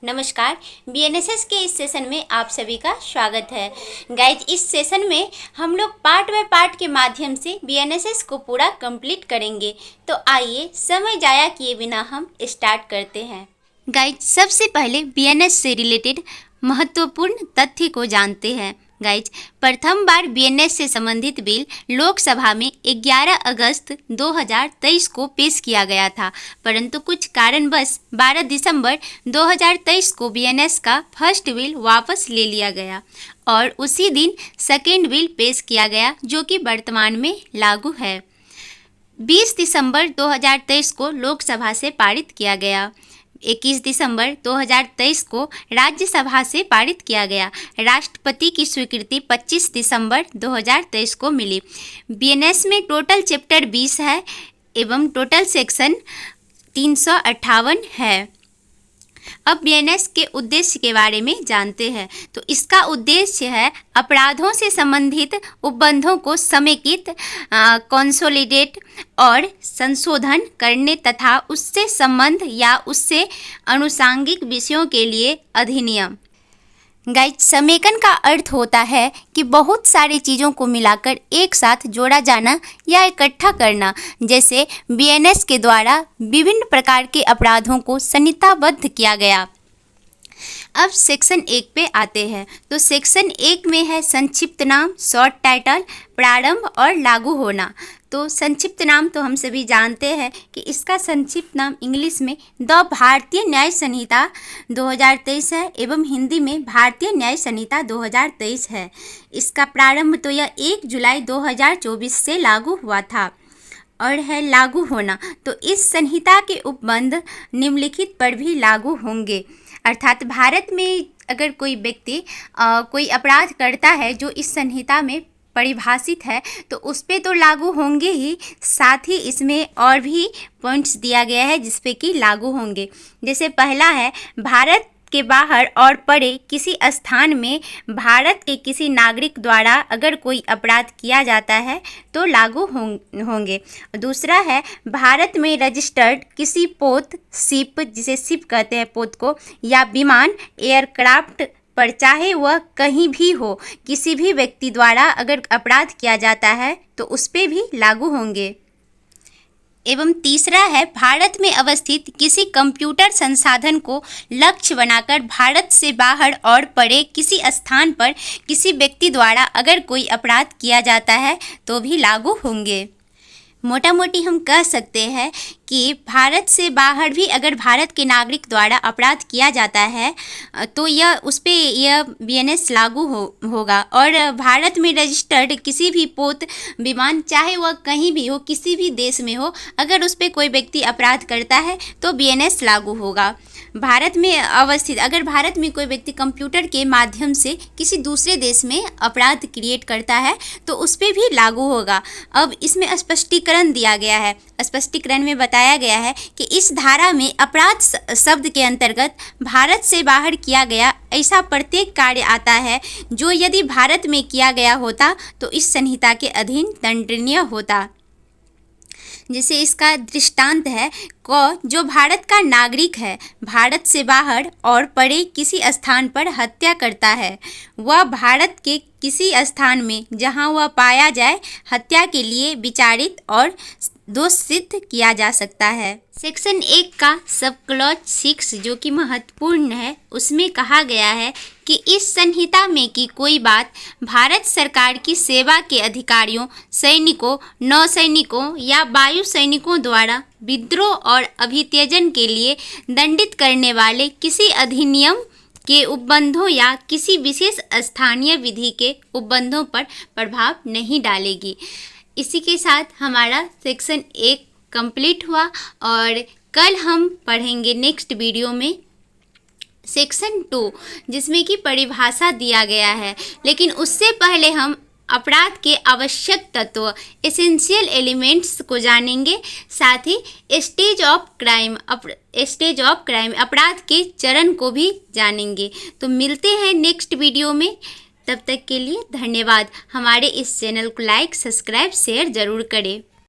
नमस्कार। बीएनएसएस के इस सेशन में आप सभी का स्वागत है। गाइज, इस सेशन में हम लोग पार्ट बाय पार्ट के माध्यम से बीएनएसएस को पूरा कंप्लीट करेंगे। तो आइए समय जाया किए बिना हम स्टार्ट करते हैं। गाइज, सबसे पहले बीएनएस से रिलेटेड महत्वपूर्ण तथ्य को जानते हैं। गाइज, प्रथम बार बीएनएस से संबंधित बिल लोकसभा में 11 अगस्त 2023 को पेश किया गया था, परंतु कुछ कारणवश 12 दिसंबर 2023 को बीएनएस का फर्स्ट बिल वापस ले लिया गया और उसी दिन सेकेंड बिल पेश किया गया, जो कि वर्तमान में लागू है। 20 दिसंबर 2023 को लोकसभा से पारित किया गया। 21 दिसंबर 2023 को राज्यसभा से पारित किया गया। राष्ट्रपति की स्वीकृति 25 दिसंबर 2023 को मिली। बीएनएस में टोटल चैप्टर 20 है एवं टोटल सेक्शन 358 है। अब बीएनएस के उद्देश्य के बारे में जानते हैं। तो इसका उद्देश्य है अपराधों से संबंधित उपबंधों को समेकित, कंसोलिडेट और संशोधन करने तथा उससे संबंध या उससे अनुषंगिक विषयों के लिए अधिनियम। गाइज, समेकन का अर्थ होता है कि बहुत सारी चीज़ों को मिलाकर एक साथ जोड़ा जाना या इकट्ठा करना। जैसे बीएनएस के द्वारा विभिन्न प्रकार के अपराधों को संहिताबद्ध किया गया। अब सेक्शन 1 पे आते हैं। तो सेक्शन 1 में है संक्षिप्त नाम, शॉर्ट टाइटल, प्रारंभ और लागू होना। तो संक्षिप्त नाम तो हम सभी जानते हैं कि इसका संक्षिप्त नाम इंग्लिश में द भारतीय न्याय संहिता 2023 है एवं हिंदी में भारतीय न्याय संहिता 2023 है। इसका प्रारंभ तो यह 1 जुलाई 2024 से लागू हुआ था। और है लागू होना, तो इस संहिता के उपबंध निम्नलिखित पर भी लागू होंगे। अर्थात भारत में अगर कोई व्यक्ति कोई अपराध करता है जो इस संहिता में परिभाषित है, तो उस पे तो लागू होंगे ही, साथ ही इसमें और भी पॉइंट्स दिया गया है जिस पे कि लागू होंगे। जैसे पहला है, भारत के बाहर और परे किसी स्थान में भारत के किसी नागरिक द्वारा अगर कोई अपराध किया जाता है तो लागू होंगे। दूसरा है, भारत में रजिस्टर्ड किसी पोत, शिप, जिसे शिप कहते हैं पोत को, या विमान, एयरक्राफ्ट पर चाहे वह कहीं भी हो, किसी भी व्यक्ति द्वारा अगर अपराध किया जाता है तो उस पे भी लागू होंगे। एवं तीसरा है, भारत में अवस्थित किसी कंप्यूटर संसाधन को लक्ष्य बनाकर भारत से बाहर और परे किसी स्थान पर किसी व्यक्ति द्वारा अगर कोई अपराध किया जाता है तो भी लागू होंगे। मोटा मोटी हम कह सकते हैं कि भारत से बाहर भी अगर भारत के नागरिक द्वारा अपराध किया जाता है तो यह उस पे यह बीएनएस लागू होगा। और भारत में रजिस्टर्ड किसी भी पोत, विमान, चाहे वह कहीं भी हो, किसी भी देश में हो, अगर उस पे कोई व्यक्ति अपराध करता है तो बीएनएस लागू होगा। भारत में अवस्थित अगर भारत में कोई व्यक्ति कंप्यूटर के माध्यम से किसी दूसरे देश में अपराध क्रिएट करता है तो उस पे भी लागू होगा। अब इसमें स्पष्टीकरण दिया गया है। स्पष्टीकरण में बताया गया है कि इस धारा में अपराध शब्द के अंतर्गत भारत से बाहर किया गया ऐसा प्रत्येक कार्य आता है जो यदि भारत में किया गया होता तो इस संहिता के अधीन दंडनीय होता। जैसे इसका दृष्टांत है, जो भारत का नागरिक है, भारत से बाहर और परे किसी स्थान पर हत्या करता है, वह भारत के किसी स्थान में जहां वह पाया जाए हत्या के लिए विचारित और दोष सिद्ध किया जा सकता है। सेक्शन 1 का सब क्लॉज 6 जो कि महत्वपूर्ण है, उसमें कहा गया है कि इस संहिता में की कोई बात भारत सरकार की सेवा के अधिकारियों, सैनिकों, नौसैनिकों या वायु सैनिकों द्वारा विद्रोह और अभित्यजन के लिए दंडित करने वाले किसी अधिनियम के उपबंधों या किसी विशेष स्थानीय विधि के उपबंधों पर प्रभाव नहीं डालेगी। इसी के साथ हमारा सेक्शन 1 कंप्लीट हुआ और कल हम पढ़ेंगे नेक्स्ट वीडियो में सेक्शन 2, जिसमें कि परिभाषा दिया गया है। लेकिन उससे पहले हम अपराध के आवश्यक तत्व, एसेंशियल एलिमेंट्स को जानेंगे, साथ ही स्टेज ऑफ क्राइम अपराध के चरण को भी जानेंगे। तो मिलते हैं नेक्स्ट वीडियो में, तब तक के लिए धन्यवाद। हमारे इस चैनल को लाइक, सब्सक्राइब, शेयर ज़रूर करें।